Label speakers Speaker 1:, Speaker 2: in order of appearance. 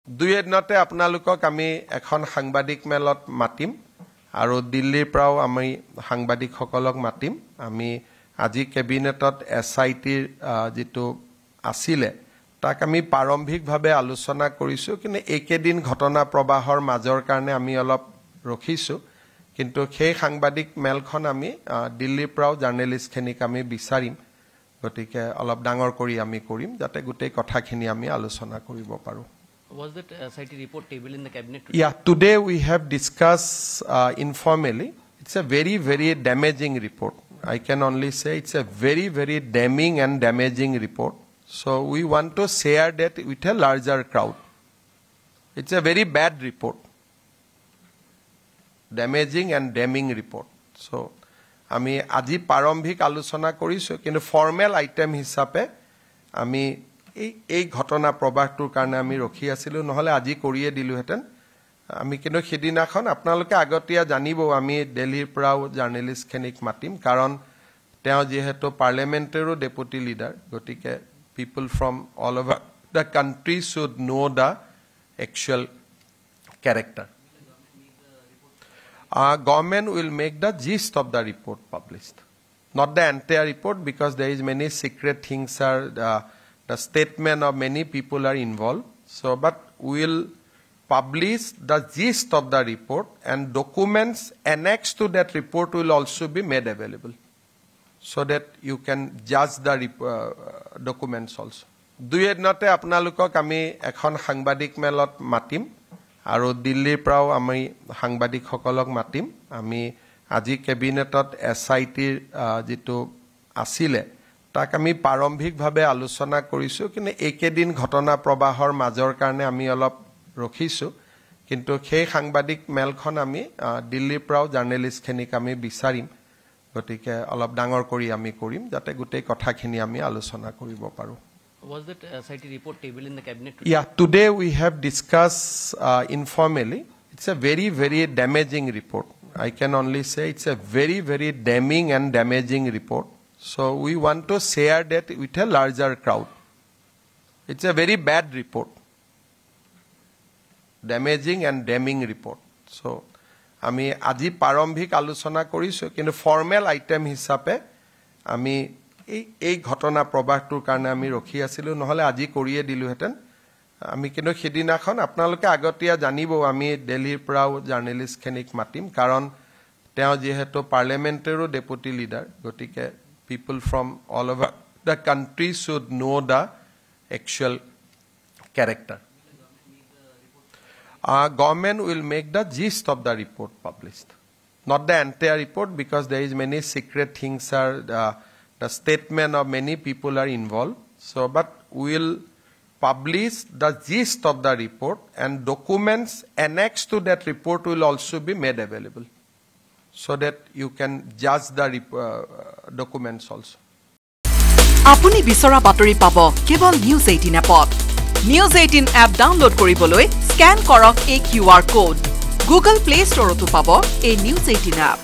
Speaker 1: দুই এদিনতে আপোনালোকক আমি এখন সাংবাদিক মেলত মাতিম আৰু দিল্লীৰ পৰাও আমি সাংবাদিকসকলক মাতিম আমি আজি কেবিনেটত এসআইটিৰ যেটো আছিলে তাক আমি প্ৰাৰম্ভিকভাৱে আলোচনা কৰিছো কিন্তু একেদিন ঘটনা প্ৰবাহৰ মাজৰ কাৰণে আমি অলপ ৰখিছো কিন্তু সেই সাংবাদিক মেলখন আমি দিল্লীৰ পৰাও জাৰ্নেলিষ্টখিনিক আমি বিচাৰিম গতিকে অলপ ডাঙৰ কৰি আমি কৰিম যাতে গোটেই কথাখিনি আমি আলোচনা কৰিব পাৰো
Speaker 2: Was that SIT report table in the cabinet today?
Speaker 1: Yeah, today we have discussed informally. It's a very, very damaging report. I can only say it's a very, very damning and damaging report. So we want to share that with a larger crowd. It's a very bad report. Damaging and damning report. So, আমি আজি প্ৰাৰম্ভিক আলোচনা কৰিছো কিন্তু formal item হিচাপে আমি এই ঘটনা প্ৰবাহটোৰ কাৰণে আমি ৰখি আছিলো নহলে আজি কৰিয়ে দিলো হেতেন আমি কিন্তু সেদিনাখন আপোনালোকে আগতিয়া জানিব আমি দিল্লীৰ পৰাও জাৰ্নেলিষ্টখিনিক মাতিম কাৰণ তেওঁ যেহেতু পাৰ্লিমেণ্টাৰীৰ ডেপুটি লিডাৰ গতিকে people from all over the country should know the actual character. Government will make the gist of the report published, not the entire report because there is many secret things are the statement of many people are involved. So, but we will publish the gist of the report and documents annexed to that report will also be made available so that you can judge the documents also. দুই এদিনতে আপোনালোকক আমি এখন সাংবাদিক মেলত মাতিম আৰু দিল্লীৰ পৰাও আমি সাংবাদিকসকলক মাতিম আমি আজি কেবিনেটত এসআইটিৰ যেটো আছিলে তাক আমি প্ৰাৰম্ভিকভাৱে আলোচনা কৰিছো কিন্তু একেদিন ঘটনা প্ৰবাহৰ মাজৰ কাৰণে আমি অলপ ৰখিছো কিন্তু সেই সাংবাদিক মেলখন আমি দিল্লীৰ পৰাও জাৰ্নেলিষ্টখিনিক আমি বিচাৰিম গতিকে অলপ ডাঙৰ কৰি আমি কৰিম যাতে গোটেই কথাখিনি আমি আলোচনা কৰিব পাৰো
Speaker 2: Was that SIT report table in the cabinet today?
Speaker 1: Yeah, today we have discussed informally. It's a very, very damaging report. I can only say it's a very, very damning and damaging report. So we want to share that with a larger crowd. It's a very bad report. Damaging and damning report. So, আমি আজি প্ৰাৰম্ভিক আলোচনা কৰিছো কিন্তু formal item হিচাপে আমি এই ঘটনা প্ৰবাহটোৰ কাৰণে আমি ৰখি আছিলো নহলে আজি কৰিয়ে দিলো হেতেন আমি কিন্তু সেদিনাখন আপোনালোকে আগতিয়া জানিব আমি দিল্লীৰ পৰাও জাৰ্নেলিষ্টখিনিক মাতিম কাৰণ তেওঁ যেহেতু পাৰ্লিমেণ্টাৰীৰ ডেপুটি লিডাৰ গতিকে people from all over the country should know the actual character. Government will make the gist of the report published, not the entire report because there is many secret things are the statement of many people are involved. So, but we will publish the gist of the report and documents annexed to that report will also be made available so that you can judge the documents also.
Speaker 3: আপুনি বিচৰা বাতৰি পাব কেৱল news 18 এপত news 18 app download কৰিবলৈ scan কৰক এই QR code Google play ষ্টৰতো পাব এই নিউজ 18 এপ